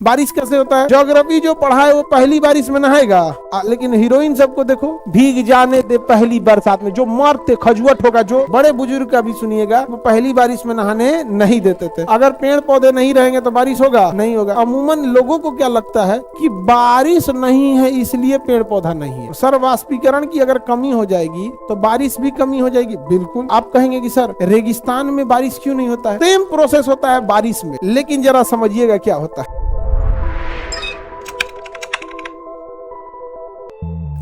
बारिश कैसे होता है? ज्योग्राफी जो पढ़ा है वो पहली बारिश में नहाएगा, लेकिन हीरोइन सबको देखो, भीग जाने दे पहली बरसात में। जो मर्द थे, खजुआट होगा, जो बड़े बुजुर्ग का भी सुनिएगा, वो पहली बारिश में नहाने नहीं देते थे। अगर पेड़ पौधे नहीं रहेंगे तो बारिश होगा? नहीं होगा। अमूमन लोगों को क्या लगता है कि बारिश नहीं है इसलिए पेड़ पौधा नहीं है। सर, वाष्पीकरण की अगर कमी हो जाएगी तो बारिश भी कमी हो जाएगी। बिल्कुल। आप कहेंगे कि सर रेगिस्तान में बारिश क्यों नहीं होता है? सेम प्रोसेस होता है बारिश में, लेकिन जरा समझिएगा क्या होता है।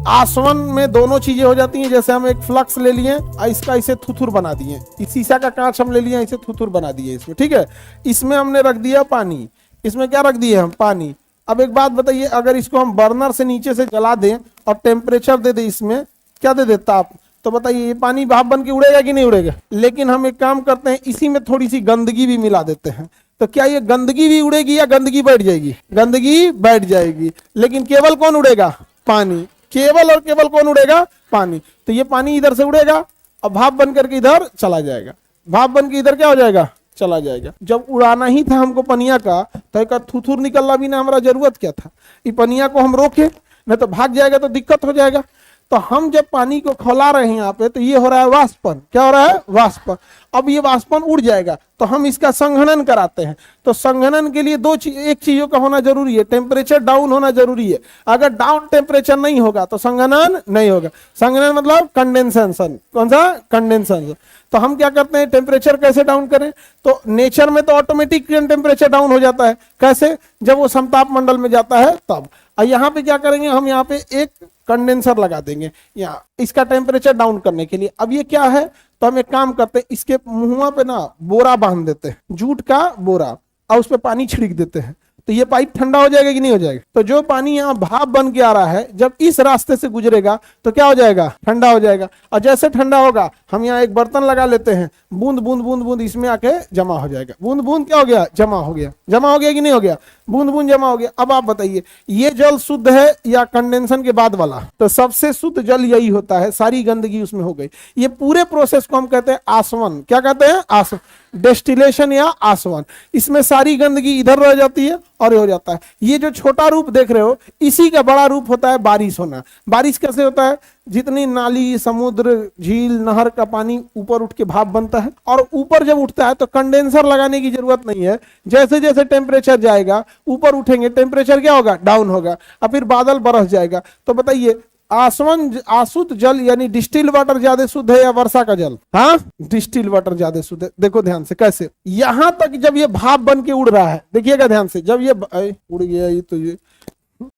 आसवन में दोनों चीजें हो जाती हैं। जैसे हम एक फ्लक्स ले लिए, इसका इसे थुथुर बना दिए, इस शीशा का कांच हम ले लिए, इसे थुथुर बना दिए इसमें, ठीक है। इसमें हमने रख दिया पानी, इसमें क्या रख दिए हम? पानी। अब एक बात बताइए, अगर इसको हम बर्नर से नीचे से जला दें और टेम्परेचर दे दे, इसमें क्या दे देता आप? तो बताइए ये पानी भाप बन के उड़ेगा कि नहीं उड़ेगा? लेकिन हम एक काम करते हैं, इसी में थोड़ी सी गंदगी भी मिला देते हैं। तो क्या ये गंदगी भी उड़ेगी या गंदगी बैठ जाएगी? गंदगी बैठ जाएगी, लेकिन केवल कौन उड़ेगा? पानी। केवल और केवल कौन उड़ेगा? पानी। तो ये पानी इधर से उड़ेगा और भाप बन करके इधर चला जाएगा। भाप बन के इधर क्या हो जाएगा? चला जाएगा। जब उड़ाना ही था हमको पनिया का, तो एक थुथुर निकलना भी ना, हमारा जरूरत क्या था? ये पनिया को हम रोके, नहीं तो भाग जाएगा तो दिक्कत हो जाएगा। तो हम जब पानी को खौला रहे हैं यहाँ पे, तो ये हो रहा है वाष्पन। क्या हो रहा है? वाष्पन। अब ये वाष्पन उड़ जाएगा तो हम इसका संघनन कराते हैं। तो संघनन के लिए एक चीजों का होना जरूरी है, टेम्परेचर डाउन होना जरूरी है। अगर डाउन टेम्परेचर नहीं होगा तो संघनन नहीं होगा। संघनन मतलब कंडेंसेशन। कौन सा? कंडेंसेशन। तो हम क्या करते हैं, टेम्परेचर कैसे डाउन करें? तो नेचर में तो ऑटोमेटिक टेम्परेचर डाउन हो जाता है। कैसे? जब वो समताप मंडल में जाता है तब। और यहाँ पे क्या करेंगे, हम यहाँ पे एक कंडेंसर लगा देंगे यहाँ इसका टेम्परेचर डाउन करने के लिए। अब ये क्या है, तो हम एक काम करते हैं, इसके मुंह पे ना बोरा बांध देते हैं, जूट का बोरा, और उस पर पानी छिड़क देते हैं। तो ये पाइप ठंडा हो जाएगा कि नहीं हो जाएगा? तो जो पानी यहाँ भाप बन के आ रहा है, जब इस रास्ते से गुजरेगा तो क्या हो जाएगा? ठंडा हो जाएगा। और जैसे ठंडा होगा, हम यहाँ एक बर्तन लगा लेते हैं, बूंद बूंद बूंद बूंद इसमें आके जमा हो जाएगा। बूंद बूंद क्या हो गया? जमा हो गया। जमा हो गया कि नहीं हो गया? बूंद बूंद जमा हो गया। अब आप बताइए, ये जल शुद्ध है या कंडेंसन के बाद वाला? तो सबसे शुद्ध जल यही होता है, सारी गंदगी उसमें हो गई। ये पूरे प्रोसेस को हम कहते हैं आसवन। क्या कहते हैं? आसवन, डेस्टिलेशन या आसवन। इसमें सारी गंदगी इधर रह जाती है और ये हो जाता है। ये जो छोटा रूप देख रहे हो, इसी का बड़ा रूप होता है बारिश होना। बारिश कैसे होता है? जितनी नाली, समुद्र, झील, नहर का पानी ऊपर उठ के भाप बनता है, और ऊपर जब उठता है तो कंडेंसर लगाने की जरूरत नहीं है। जैसे जैसे टेम्परेचर जाएगा, ऊपर उठेंगे, टेम्परेचर क्या होगा? डाउन होगा, और फिर बादल बरस जाएगा। तो बताइए, आसवन अशुद्ध जल यानी डिस्टिल वाटर ज्यादा शुद्ध है या वर्षा का जल? हाँ, डिस्टिल वाटर ज्यादा शुद्ध है। देखो ध्यान से कैसे, यहां तक जब ये भाप बन के उड़ रहा है, देखिएगा ध्यान से, जब ये उड़ गया ये, तो ये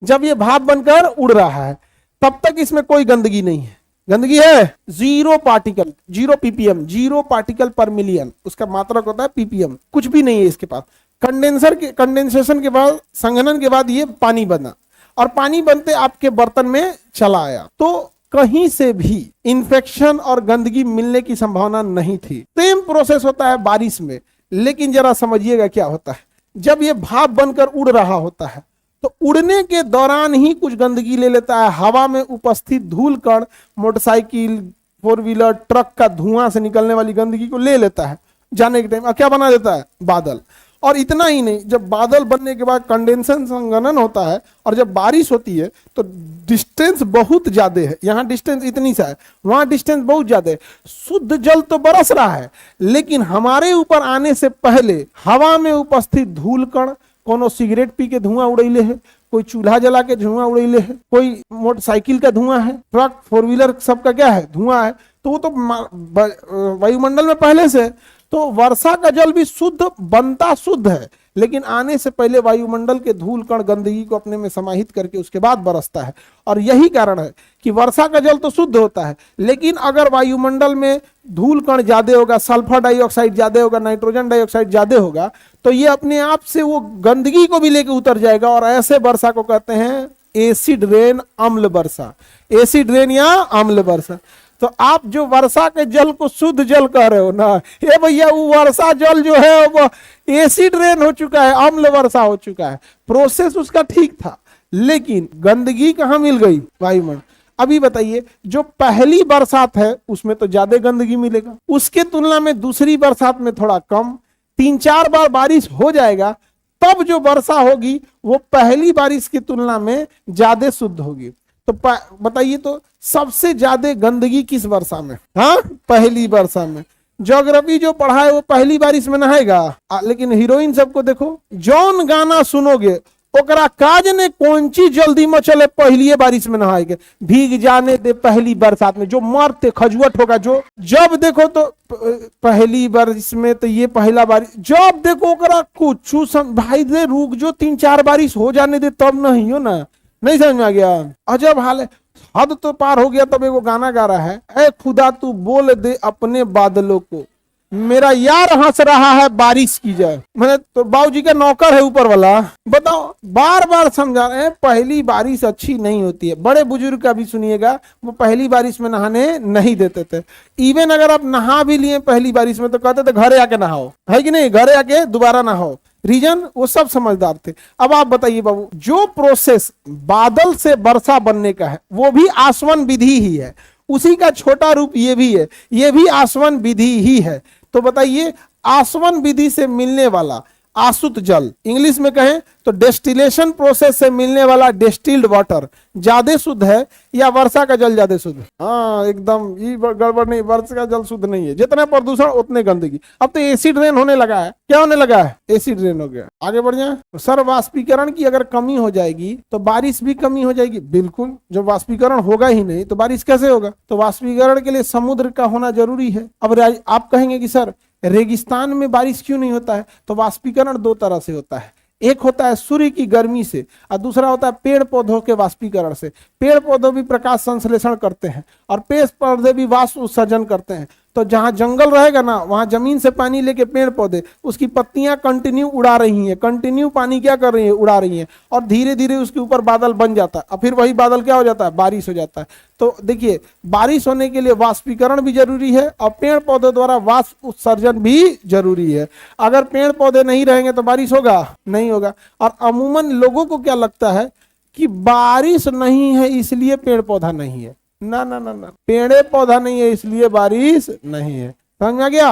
जब ये भाप बनकर उड़ रहा है तब तक इसमें कोई गंदगी नहीं है। गंदगी है? 0 पार्टिकल, 0 ppm, 0 पार्टिकल पर मिलियन, उसका मात्रक होता है ppm। कुछ भी नहीं है इसके पास। कंडेंसेशन के बाद, संघनन के बाद ये पानी बना, और पानी बनते आपके बर्तन में चला आया, तो कहीं से भी इंफेक्शन और गंदगी मिलने की संभावना नहीं थी। सेम प्रोसेस होता है बारिश में, लेकिन जरा समझिएगा क्या होता है। जब ये भाप बनकर उड़ रहा होता है, तो उड़ने के दौरान ही कुछ गंदगी ले लेता है। हवा में उपस्थित धूल कण, मोटरसाइकिल, 4 व्हीलर, ट्रक का धुआं से निकलने वाली गंदगी को ले लेता है जाने के टाइम, और क्या बना देता है? बादल। और इतना ही नहीं, जब बादल बनने के बाद कंडेंसेशन, संघनन होता है, और जब बारिश होती है तो डिस्टेंस बहुत ज्यादा है। यहाँ डिस्टेंस इतनी सा है, वहां डिस्टेंस बहुत ज्यादा है। शुद्ध जल तो बरस रहा है, लेकिन हमारे ऊपर आने से पहले हवा में उपस्थित धूल कण, कोनो सिगरेट पी के धुआं उड़ैले है, कोई चूल्हा जला के धुआं उड़ैले है, कोई मोटरसाइकिल का धुआं है, ट्रक, 4 व्हीलर सबका क्या है? धुआं है। तो वो तो वायुमंडल में पहले से। तो वर्षा का जल भी शुद्ध बनता शुद्ध है, लेकिन आने से पहले वायुमंडल के धूल कण गंदगी को अपने में समाहित करके उसके बाद बरसता है। और यही कारण है कि वर्षा का जल तो शुद्ध होता है, लेकिन अगर वायुमंडल में धूल कण ज्यादा होगा, सल्फर डाइऑक्साइड ज्यादा होगा, नाइट्रोजन डाइऑक्साइड ज्यादा होगा, तो ये अपने आप से वो गंदगी को भी लेके उतर जाएगा, और ऐसे वर्षा को कहते हैं एसिड रेन, अम्ल वर्षा। एसिड रेन या अम्ल वर्षा। तो आप जो वर्षा के जल को शुद्ध जल कह रहे हो ना, ये भैया वो वर्षा जल जो है वो एसिड रेन हो चुका है, अम्ल वर्षा हो चुका है। प्रोसेस उसका ठीक था, लेकिन गंदगी कहाँ मिल गई? वायुमंडल। अभी बताइए, जो पहली बरसात है उसमें तो ज्यादा गंदगी मिलेगा, उसके तुलना में दूसरी बरसात में थोड़ा कम। 3-4 बार बारिश हो जाएगा तब जो वर्षा होगी वो पहली बारिश की तुलना में ज्यादा शुद्ध होगी। तो बताइए तो सबसे ज्यादा गंदगी किस वर्षा में? हाँ, पहली वर्षा में। ज्योग्राफी जो पढ़ा है वो पहली बारिश में नहाएगा, लेकिन हीरोइन सबको देखो, जौन गाना सुनोगे ओकरा काज ने कौन चीज जल्दी में चले, पहली बारिश में नहाएगे। भीग जाने दे पहली बरसात में, जो मरते खजुआट होगा, जो जब देखो तो पहली बारिश में, तो ये पहला बारिश, जब देखो ओकरा कुछ भाई दे रुक जो 3-4 बारिश हो जाने दे तब नहीं हो ना। नहीं समझ में आ गया? अजब हाल है, हद तो पार हो गया। तब एगो गाना गा रहा है, ऐ खुदा तू बोल दे अपने बादलों को, मेरा यार हंस रहा है बारिश की जाए। मैंने तो बाबूजी का नौकर है ऊपर वाला। बताओ, बार बार समझा रहे हैं पहली बारिश अच्छी नहीं होती है। बड़े बुजुर्ग का भी सुनिएगा, वो पहली बारिश में नहाने नहीं देते थे। इवन अगर आप नहा भी लिए पहली बारिश में तो कहते थे घरे आके नहाओ, है कि नहीं, घरे आके दोबारा नहाओ। रीजन, वो सब समझदार थे। अब आप बताइए बाबू, जो प्रोसेस बादल से वर्षा बनने का है वो भी आसवन विधि ही है, उसी का छोटा रूप ये भी है, ये भी आसवन विधि ही है। तो बताइए, आसवन विधि से मिलने वाला आसुत जल, इंग्लिश में कहें तो डेस्टिलेशन प्रोसेस से मिलने वाला डिस्टिल्ड वाटर ज्यादा शुद्ध है या वर्षा का जल ज्यादा शुद्ध? हाँ, एकदम ये गड़बड़ नहीं, वर्षा का जल शुद्ध नहीं है। जितना प्रदूषण उतने गंदगी। अब तो एसिड रेन होने लगा है। क्या होने लगा है? एसिड रेन हो गया। आगे बढ़ जाए, सर वाष्पीकरण की अगर कमी हो जाएगी तो बारिश भी कमी हो जाएगी। बिल्कुल, जब वाष्पीकरण होगा ही नहीं तो बारिश कैसे होगा? तो वाष्पीकरण के लिए समुद्र का होना जरूरी है। अब आप कहेंगे कि सर रेगिस्तान में बारिश क्यों नहीं होता है? तो वाष्पीकरण 2 तरह से होता है। एक होता है सूर्य की गर्मी से और दूसरा होता है पेड़ पौधों के वाष्पीकरण से। पेड़ पौधे भी प्रकाश संश्लेषण करते हैं और पेड़ पौधे भी वाष्प उत्सर्जन करते हैं। तो जहां जंगल रहेगा ना, वहां जमीन से पानी लेके पेड़ पौधे उसकी पत्तियां कंटिन्यू उड़ा रही हैं, कंटिन्यू पानी क्या कर रही है? उड़ा रही हैं, और धीरे धीरे उसके ऊपर बादल बन जाता है और फिर वही बादल क्या हो जाता है? बारिश हो जाता है। तो देखिए, बारिश होने के लिए वाष्पीकरण भी जरूरी है और पेड़ पौधे द्वारा वाष्प उत्सर्जन भी जरूरी है। अगर पेड़ पौधे नहीं रहेंगे तो बारिश होगा? नहीं होगा। और अमूमन लोगों को क्या लगता है कि बारिश नहीं है इसलिए पेड़ पौधा नहीं है। ना ना ना ना, पेड़ पौधा नहीं है इसलिए बारिश नहीं है। समझ में आ गया?